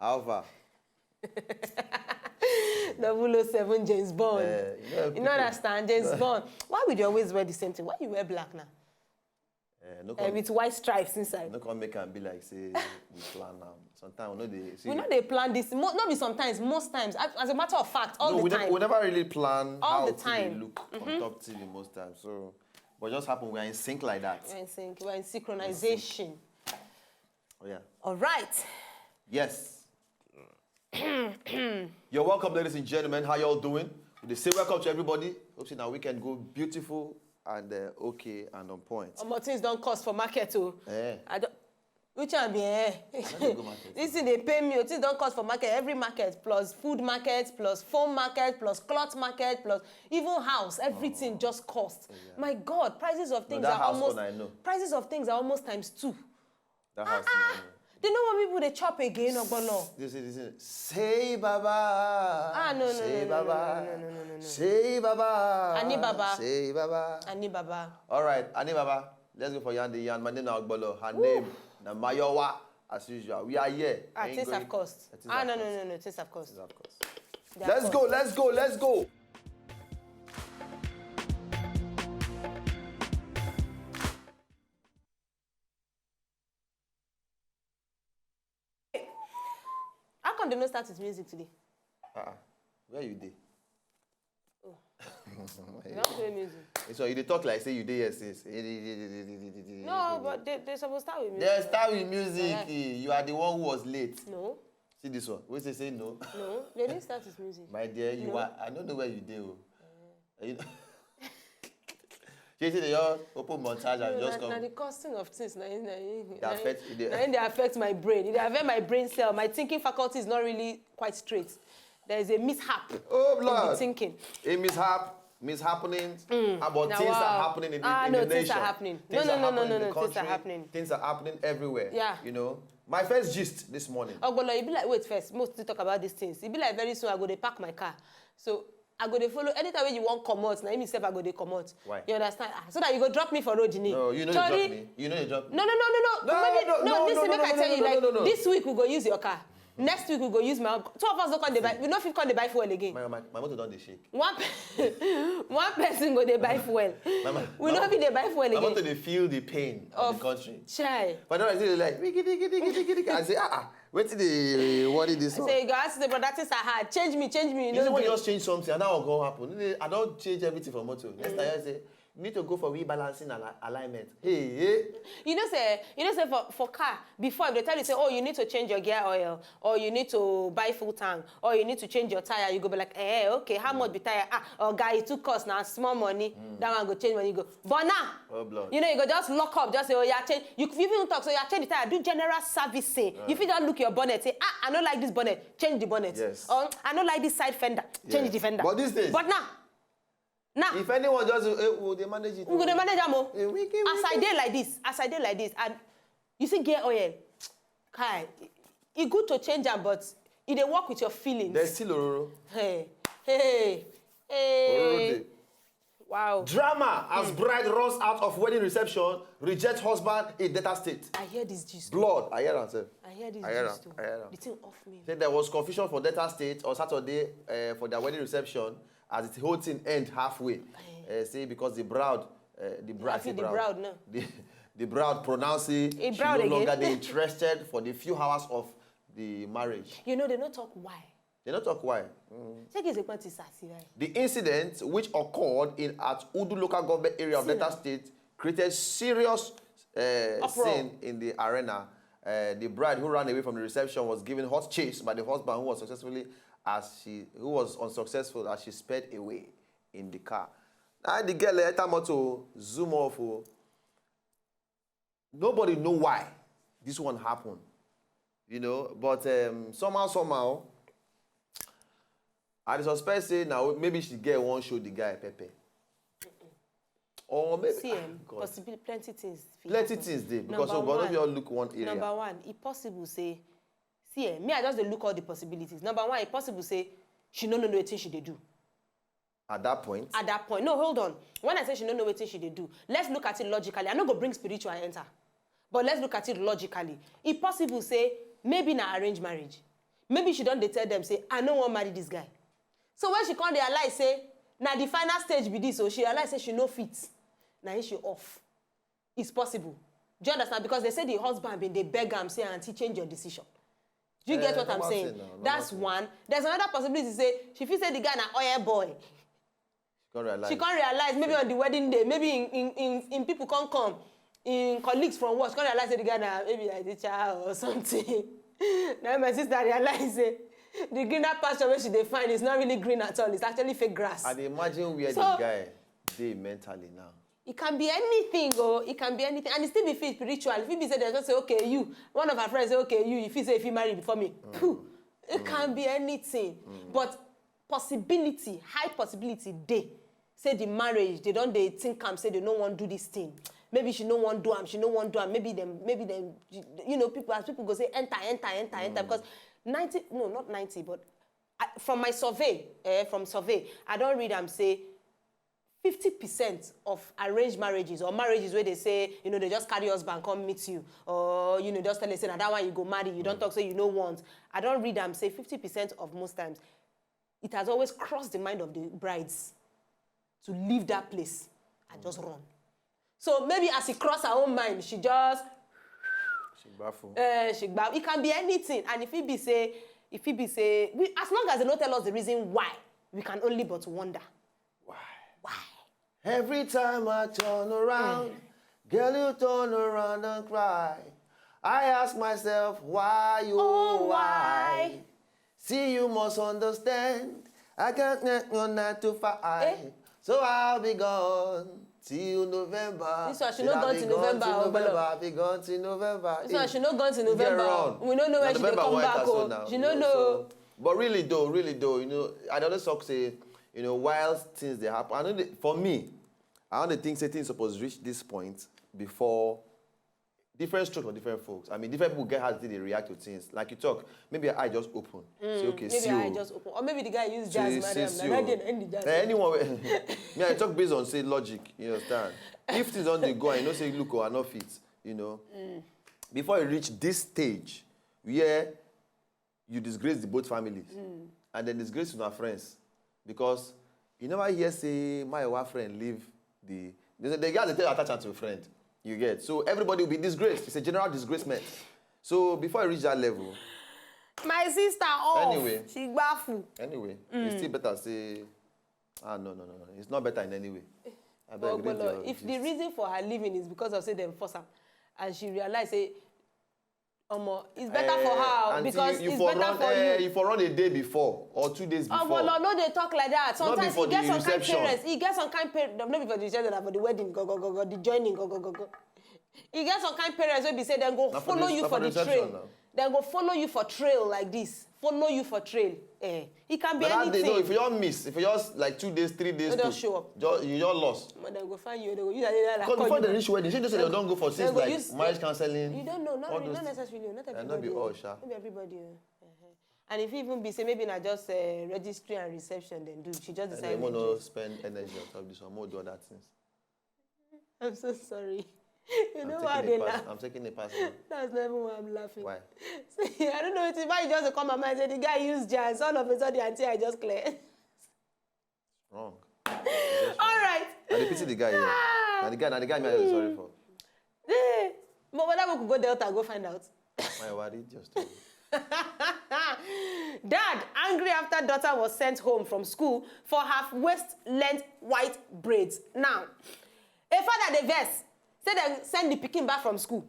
Alpha. 007 James Bond. You don't understand? James Bond. Why would you always wear the same thing? Why you wear black now? With white stripes inside. No can make and be like, say, we plan now. Sometimes we know they plan this. Not be sometimes, most times. As a matter of fact, all the time. We never really plan all how the time. to look on top TV most times. So, but just happen we're in sync like that. We're in sync. We're in synchronization. Oh yeah. All right. Yes. You're welcome, ladies and gentlemen. How y'all doing? They say welcome to everybody. Hope now we can go beautiful and okay and on point. More things don't cost for market too. I don't. Which one be This thing they pay me. Things don't cost for market. Every market plus food market plus phone market plus cloth market plus even house. Everything just costs. Yeah. My God, prices of things are almost. Prices of things are almost times 2. That house. They know what people they chop again or no. This is say Baba. No. Say Baba. No. Say Baba. Ani Baba. Say Baba. Ani Baba. All right, Ani Baba. Let's go for Yandi Yan. My name is Agbolo. Her name is Mayowa. As usual, we are here. Things have cost. No. Things have cost. Let's go. How come they don't start with music today? Where you dey? Oh. They don't play music. So you dey talk like say you dey here since. No, but they're supposed to start with music. They start with music. Yeah. You are the one who was late. No. See this one. Wait, say no. No, they didn't start with music. My dear, you are. I don't know where you dey. You know. They just open montage and just come. Now the costing of things, they affect my brain. They affect my brain cell. My thinking faculty is not really quite straight. There is a mishap in the thinking. A mishappening. About things are happening in the nation. Things are happening. No, things are happening. Things are happening everywhere. Yeah. You know. My first gist this morning. Oh, but it be like, wait first. Most to talk about these things. It be like very soon I go to park my car. So I go to follow anytime when you want come out. Now myself I go to come out. Why? You understand? So that you go drop me for road, you need. No, you know you drop me. You know you drop me. No. Listen, make I tell you, this week we go use your car. Next week we go use my own. 2 of us don't come to buy. We don't fit come to buy fuel again. My motor don't shake. One person go to buy fuel. We don't fit to buy fuel again. I want to feel the pain of the country. Chai. But now I say like, I say wait till they worry this one. I say you go ask the brother things are hard. Change me. You know when you just change something and that will go happen. I don't change everything for motor. Next time I say. You need to go for rebalancing and alignment. Hey. You know, say for car, before they tell you, say, oh, you need to change your gear oil, or you need to buy full tank, or you need to change your tire. You go be like, okay, how much be tire? Guy, it took cost now, small money. That one go change when you go. But now, you know, you go just lock up, just say, oh, yeah, change. You even talk, so you change the tire, do general servicing. You feel just look your bonnet, say, I don't like this bonnet, change the bonnet. Yes. Or I don't like this side fender, change the fender. But these days. But now. If anyone just they manage it. We go manage them. As I did like this, and you see gear oil, Kai, it's good to change them, but it they work with your feelings. There's still Ororo. Hey. Ororo. Wow. Drama as bride runs out of wedding reception, rejects husband in Delta State. I hear this gist. Blood. I hear that. I hear this gist too. The thing off me. There was confusion for Delta State on Saturday for their wedding reception. As the whole thing end halfway, say because the bride pronounced it she no longer interested for the few hours of the marriage. You know they don't talk why. They don't talk why. The incident, which occurred at Udu local government area of Delta State, created serious scene in the arena. The bride who ran away from the reception was given hot chase by the husband who was unsuccessful as she sped away in the car. Now the girl let her to zoom off. Nobody know why this one happened, you know. But somehow, I suspect say now maybe she get one show the guy Pepe. Or maybe possibly plenty things. Plenty things there because of you all look one area. Number one, it possible say. Me, I just look all the possibilities. Number one, it's possible say she don't know what she they do. At that point? At that point. No, hold on. When I say she don't know what she they do, let's look at it logically. I'm not going to bring spiritual enter. But let's look at it logically. It's possible say maybe na arranged marriage. maybe she don't dey tell them, say, I no wan marry this guy. So when she come realize, say, na the final stage be this, so she realize, say, she no fit. Now she off. It's possible. Do you understand? Because they say the husband been they beg am, say, auntie, change your decision. Do you get what I'm saying? That's one. There's another possibility, say, she feel say the guy na oil boy. She can't realize, maybe on the wedding day, maybe in people can't come, in colleagues from work, she can't realize that the guy na maybe like the child or something. Now my sister realized the greener pasture where she find is not really green at all. It's actually fake grass. And imagine where the guy dey mentally now. It can be anything, oh, it can be anything, and it still be fit spiritual. If it be say they just say, okay, you, one of our friends say, okay, you, if you say if you marry before me, it can be anything. But possibility, high possibility, they say the marriage, they don't they think say they don't want to do this thing. Maybe she no want to do them, she no want to do them. Maybe them, you know, people as people go say enter, because 90, no, not 90, but from my survey, I don't read them say 50% of arranged marriages or marriages where they say, you know, they just carry husband come meet you, or you know, just tell them say, now that one you go marry, you don't talk, say you no want. I don't read them say 50% of most times. It has always crossed the mind of the brides to leave that place and just run. So maybe as she crossed her own mind, she just it can be anything. And if it be say, as long as they don't tell us the reason why, we can only but wonder. Why? Every time I turn around, girl, you turn around and cry. I ask myself, why, why? See, you must understand, I can't get no 9 to 5. So I'll be gone till November. This one, she not gone to November. I'll be gone till November. This one, she not gone to November. We don't know when she will come back. She don't know. But really though, you know, I don't talk say, you know, while things they happen, I know for me, I don't think things supposed to reach this point before different strokes for different folks. I mean, different people get how they react to things. Like you talk, maybe I just open. Say, okay, maybe I just open. Or maybe the guy use jazz, madam. Like, I didn't end the jazz. Anyone, me, I talk based on, say, logic, you understand? If things on the go and you know, say, look, or not fit, you know, before you reach this stage, where you disgrace the both families, and then disgrace your friends, because you never hear, say, my wife friend leave the guy, they tell attachment to a friend. You get. So everybody will be disgraced. It's a general disgracement. So before I reach that level. My sister off. Anyway. She baffled. Anyway. It's still better say, no. It's not better in any way. I beg if the reason for her leaving is because of say them force her, and she realized say, it's better for her because it's better for you. You for run a day before or 2 days before. No, they talk like that. Sometimes he gets some kind parents. He gets some kind parents. Not before the reception, but the wedding, go, the joining, go. He gets some kind parents where be say then go follow you for the trail. Then go follow you for trail like this. Follow you for trail. It can be anything. No, if you don't miss, if you just like 2 days, 3 days, don't show up. You just lost. But they go find you. They go use because before they reach wedding, she just say they don't go for things like marriage counseling. You don't know, not necessarily, not everybody. Not be all, sha. Maybe everybody. And if even be say maybe not just registry and reception, then do she just decide? They want to spend energy on top of this one, more do other things. I'm so sorry. You know why they laugh? I'm taking a pass. That's not even why I'm laughing. Why? See, I don't know why you just come my mind and say the guy used jazz. All of a sudden, auntie, I just clear. Wrong. All right. And they pity the guy here. Now the guy me I'm sorry for. But whether we could go Delta, go find out. My worry just. Dad, angry after daughter was sent home from school for her waist-length white braids. Now, a father, the verse, said they send the pikin back from school.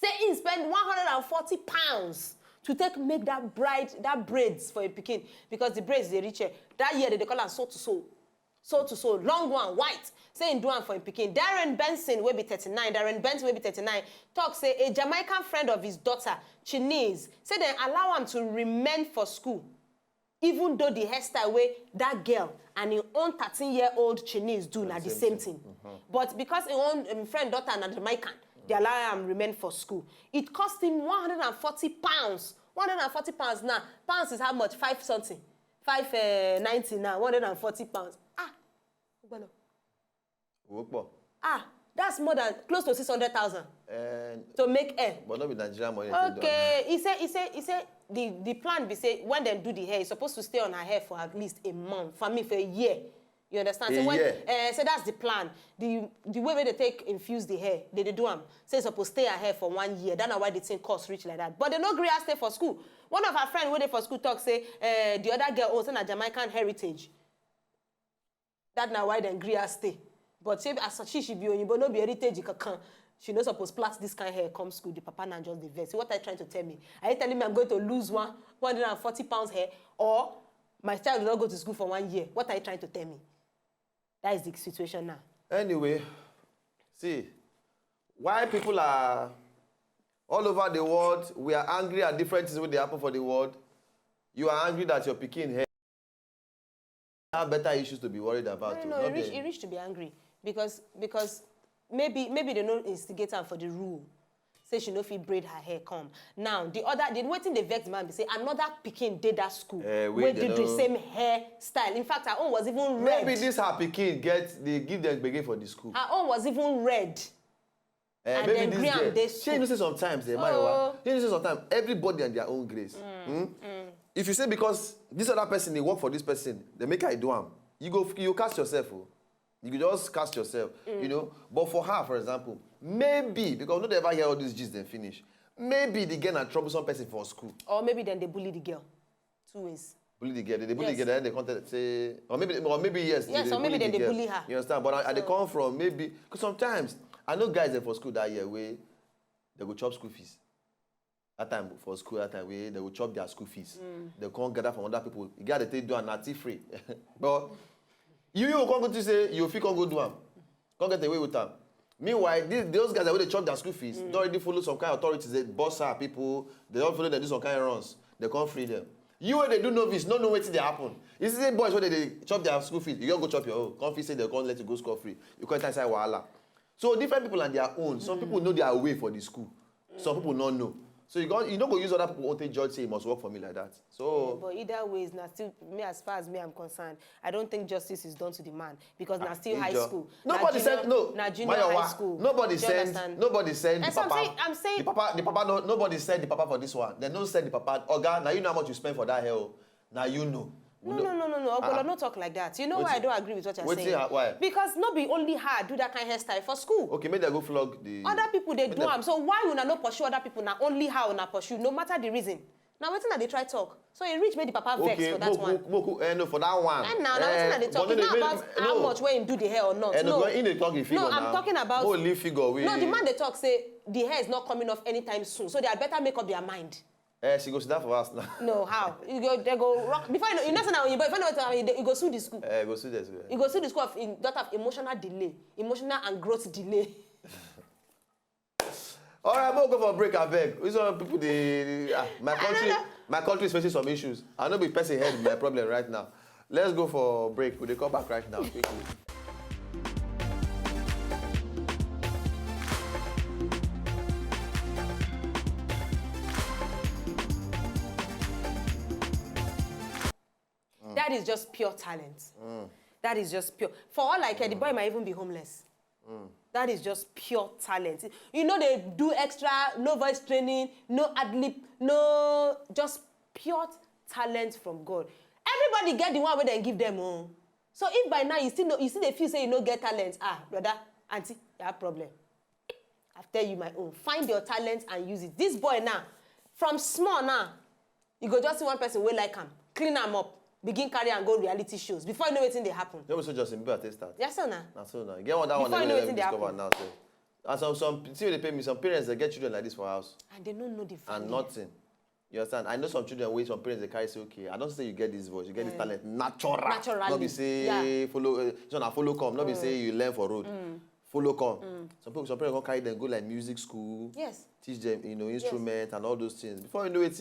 Say he spend £140 to make that braids for a pikin because the braids they reach that year they call them soul to soul, long one, white. Say in do one for a pikin. Darren Benson will be 39. Talk say a Jamaican friend of his daughter, Chinese, said they allow him to remain for school, even though the hairstyle way that girl and his own 13-year-old Chinese do now the same thing. But because his own friend daughter and Jamaican, they allow him remain for school. It cost him £140. £140 now. Pounds is how much? 5 something. 5.90 now. £140. That's more than close to 600,000 And to make hair. but not with Nigerian money. Okay, he said the plan be say when they do the hair, it's supposed to stay on her hair for at least a month. For me, for a year. You understand? A year. So that's the plan. The way where they take infuse the hair, they do them. Say it's supposed to stay her hair for 1 year. That's why they think cost reach like that. But they no agree to stay for school. One of our friends where they for school talk say the other girl also a Jamaican heritage. That's now why they agree to stay. But say as she should be on you, but no be heritage. She not supposed to plait this kind of hair come school. The papa now just the vest. So what are you trying to tell me? Are you telling me I'm going to lose 140 pounds hair, or my child will not go to school for 1 year? What are you trying to tell me? That is the situation now. Anyway, see, why people are all over the world, we are angry at different things when they happen for the world. You are angry that your Peking hair have better issues to be worried about. No, it reached to be angry because maybe they don't instigate her for the rule. Say she no fit braid her hair come. Now the waiting the vex man be say another Peking did that school where they do the same hairstyle. In fact, her own was even red. Maybe this her Peking they give them begin for the school. Her own was even red. And maybe then this girl. she You say sometimes, you say sometimes everybody and their own grace. If you say because this other person they work for this person, they make her do them. You cast yourself. You just cast yourself, you know. But for her, for example, maybe because no they ever hear all these gist then finish. Maybe they get a troublesome person for school. Or maybe then they bully the girl. 2 ways. Bully the girl. They bully the girl, then they contact say, or maybe yes. Yes, or maybe then they bully her. You understand? But they come from maybe because sometimes I know guys there for school that year where they go chop school fees. That time for school, that time where they will chop their school fees. They can't gather from other people. You got to do a natty free. But you can't go to say you feel can't go do them. Can't get away with them. Meanwhile, those guys that when they chop their school fees, don't already follow some kind of authorities. They boss our people. They don't follow them do some kind of runs. They can't free them. You when they do novice, no know what they happen. You see the boys when they chop their school fees, you don't go chop your own. Can't say they can't let you go school free. You can't inside wahala. So different people on their own. Some people know their way for the school. Some people don't know. So you don't go use other people who judge say it must work for me like that. So but either way, it's not still me as far as me I'm concerned. I don't think justice is done to the man because now still high school. Nobody said no. Now junior high school. Nobody said the so papa. I'm saying the papa. No, nobody said the papa for this one. They don't said the papa. Oga, now you know how much you spend for that hair. Now you know. No. Ogola, no talk like that. You know why I don't agree with what you're saying? Why? Because not be only her do that kind of hairstyle for school. Okay, maybe they go flog the... Other people, they do them. So why would I not pursue other people? Now only her will not pursue, no matter the reason. Now waiting that they try talk. So it reach made the papa vex for that one. No, for that one. And now waiting that they talk. It's not about how much when you do the hair or not. No, in the talking figure no, I'm talking about... No, figure. No, the man they talk say the hair is not coming off anytime soon. So they had better make up their mind. She goes to that for us now. No, how? They go rock. Before you know now, but if you know you go sue the school. Go sue the school. You go sue the school of that of emotional delay, emotional and growth delay. All right, we'll go for a break. I beg. These are people. My country is facing some issues. I know be person head my problem right now. Let's go for a break. We'll come back right now quickly. That is just pure talent. That is just pure. For all I care, the boy might even be homeless. That is just pure talent. You know they do extra, no voice training, no ad-lib, no, just pure talent from God. Everybody get the one where they give them. So if by now you still they feel say you no get talent, brother, auntie, you have problem. I tell you my own. Find your talent and use it. This boy now, from small now, you go just see one person will like him, clean him up. Begin carry and go reality shows. Before you know anything, they happen. You know so Justin Bieber at start. Yes, sir. That's so now. Get one that before one you know they discover now. So. And some see they pay me. Some parents they get children like this for house. And they don't know the value. And nothing. You understand? I know some children wait some parents they carry say okay. I don't say you get this voice, you get this talent naturally. Not be say follow. Follow come. Not be say you learn for road. Follow come. Some parents go carry them go like music school. Yes. Teach them instrument and all those things. Before you know it,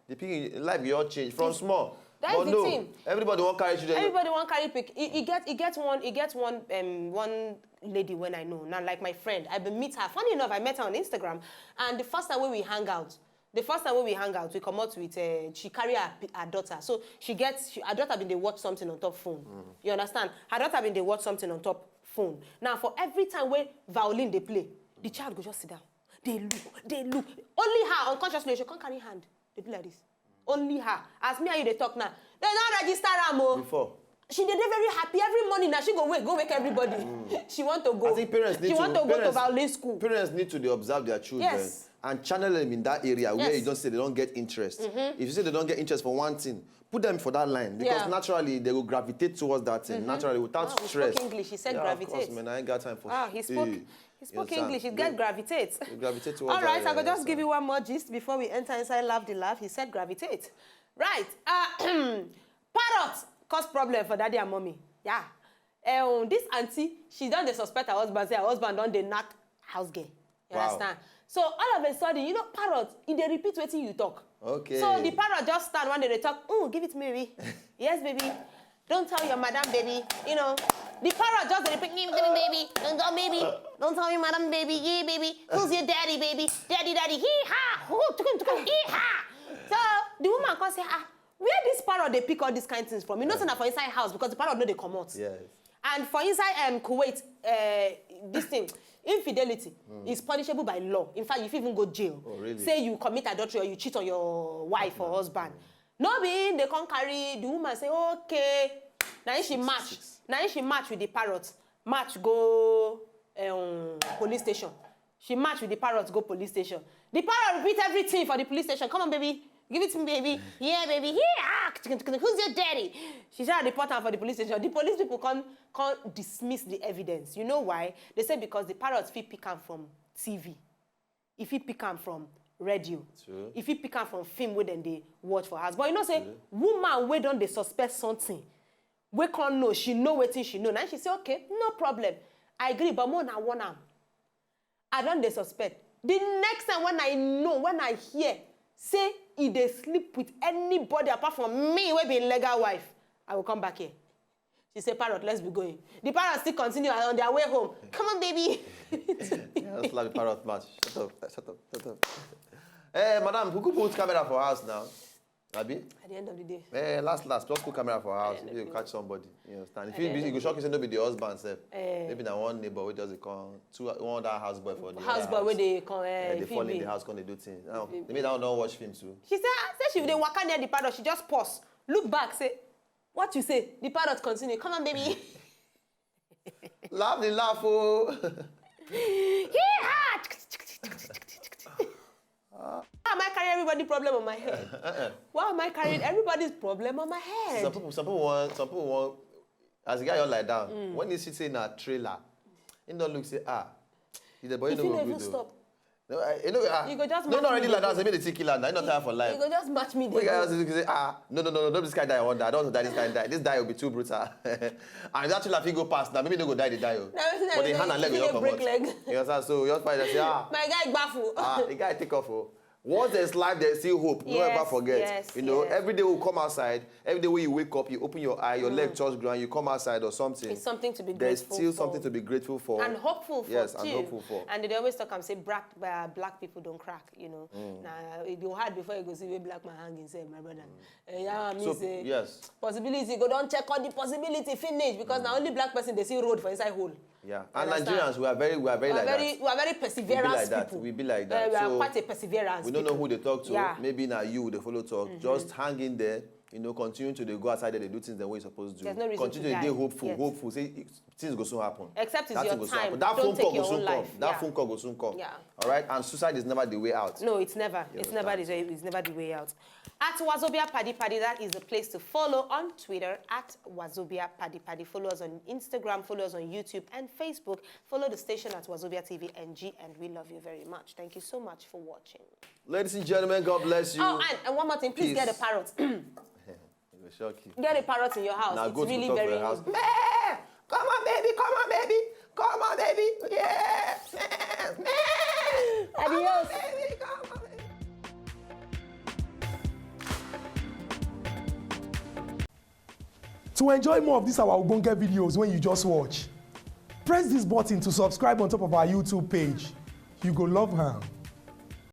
the life you all change from small. That's the thing. Everybody want carry children. Everybody want carry pick. It gets one lady when I know now, like my friend. I've been meet her. Funny enough, I met her on Instagram, and the first time when we hang out, we come out with she carry her daughter. So her daughter been they watch something on top phone. You understand? Her daughter been they watch something on top phone. Now, for every time when violin they play, the child go just sit down. They look. Only her, unconsciously, she can't carry hand. They do like this. Only her. As me and you, they talk now. They don't register her. Before. She did very happy every morning. Now she go wake everybody. She want to go. I think parents need go to violin school. Parents need to observe their children. Yes. And channel them in that area where you don't say they don't get interest. If you say they don't get interest for one thing, put them for that line because naturally they will gravitate towards that thing naturally without stress. He spoke English. He said gravitate. gravitate. Of course, man, I ain't got time for. He spoke English. He get gravitate. Gravitate towards. All right, that, I will just give you one more gist before we enter inside Laugh the Laugh. He said gravitate. Right. Parrots cause problem for daddy and mommy. Yeah. This auntie, she don't suspect her husband. Say her husband don't knock house girl. You understand? So all of a sudden, parrot, they repeat what you talk. Okay. So the parrot just stand one day they talk. Give it to me, baby. Yes, baby. Don't tell your madam, baby. The parrot just repeat, give it to me, baby. Don't tell baby. Don't tell me, madam, baby. Yeah, baby. Who's your daddy, baby? Daddy. Hee ha. Hee ha. So the woman can say, where this parrot they pick all these kind of things from? Not for inside house because the parrot know they come out. Yes. And for inside Kuwait, this thing, infidelity is punishable by law. In fact, you even go jail. Oh, really? Say you commit adultery or you cheat on your wife or husband. No being they can't carry the woman say, okay. Now she match. Now she match with the parrot. Match go police station. She match with the parrot, go police station. The parrot repeat everything for the police station. Come on, baby. Give it to me, baby. Yeah, baby. Yeah. Who's your daddy? She shall report her for the police station. The police people can't dismiss the evidence. You know why? They say because the parrots fit pick them from TV. If he pick them from radio. True. If he pick them from film where then they watch for house. But say, woman where don't they suspect something. We can't know. She know what she know. Now she say, okay, no problem. I agree, but more than one arm. I don't they suspect. The next time when I hear, say if they sleep with anybody apart from me, will be legal wife, I will come back here. She said, parrot, let's be going. The parrot still continue on their way home. Come on, baby. That's like the parrot match. Shut up. Hey, madam, who could put camera for house now? Abi? At the end of the day. Last, just put camera for house. If you catch somebody, you understand. If you go shock, you say no be the husband, sef. Maybe na one neighbor wey just come, one other houseboy for the houseboy where they come. They fall in the house, come they do things. Now, maybe that one don't watch film too. She said she they waka near the parrot. She just pause, look back, say, what you say? The parrot continue. Come on, baby. Laugh the laugh, oh. Why am I carrying everybody's problem on my head? Why am I carrying everybody's problem on my head? Some people want. As a guy you like that, when you see in a trailer, you don't look say the boy if no you go never good stop. No, you go just no, match not already me like that. They made the tick killer. Now you not tired for life. You go just match me. When guys say no, this guy die. I want that. I don't want to die. This guy die. This die will be too brutal. And that trailer if he go past now, maybe they go die. They die. But the hand and leg will come out. You understand? So you just find that say my guy baffle. The guy take off. Once there's life, there's still hope. Don't ever forget. Every day we come outside. Every day when you wake up, you open your eye, your leg touch ground, you come outside or something. It's something to be grateful for. There's still for. something to be grateful for. And hopeful for, yes, too. And hopeful for. And they always talk and say, black people don't crack, Now, it go hard before you go see where black man hanging, say, my brother. Say, yes. Possibility, go don't check on the possibility, finish, because now only black person, they see road for inside hole. Yeah, and Nigerians, we are very like that. We are very perseverance people. We be like that. We are quite a perseverance We don't know who they talk to. Maybe now you, they follow talk. Just hang in there. Continue to go outside there, they do things the way you're supposed to do. There's no reason continue to be hopeful. Say things go soon happen. Except it's your time. That phone call will soon come. That phone call will soon come. Yeah. All right. And suicide is never the way out. No, it's never. It's never the way out. At Wazobia Paddy Paddy, that is the place to follow on Twitter at Wazobia Paddy Paddy. Follow us on Instagram. Follow us on YouTube and Facebook. Follow the station at Wazobia TV NG, and we love you very much. Thank you so much for watching. Ladies and gentlemen, God bless you. Oh, and one more thing, please get a parrot. Shock you. Get a parrot in your house. Now it's go really to very house. Come on, baby. Come on, baby. Come on, baby. Yeah. Adios. Baby. Come on, baby. To enjoy more of these our Ogbonge videos when you just watch, press this button to subscribe on top of our YouTube page. You go love her.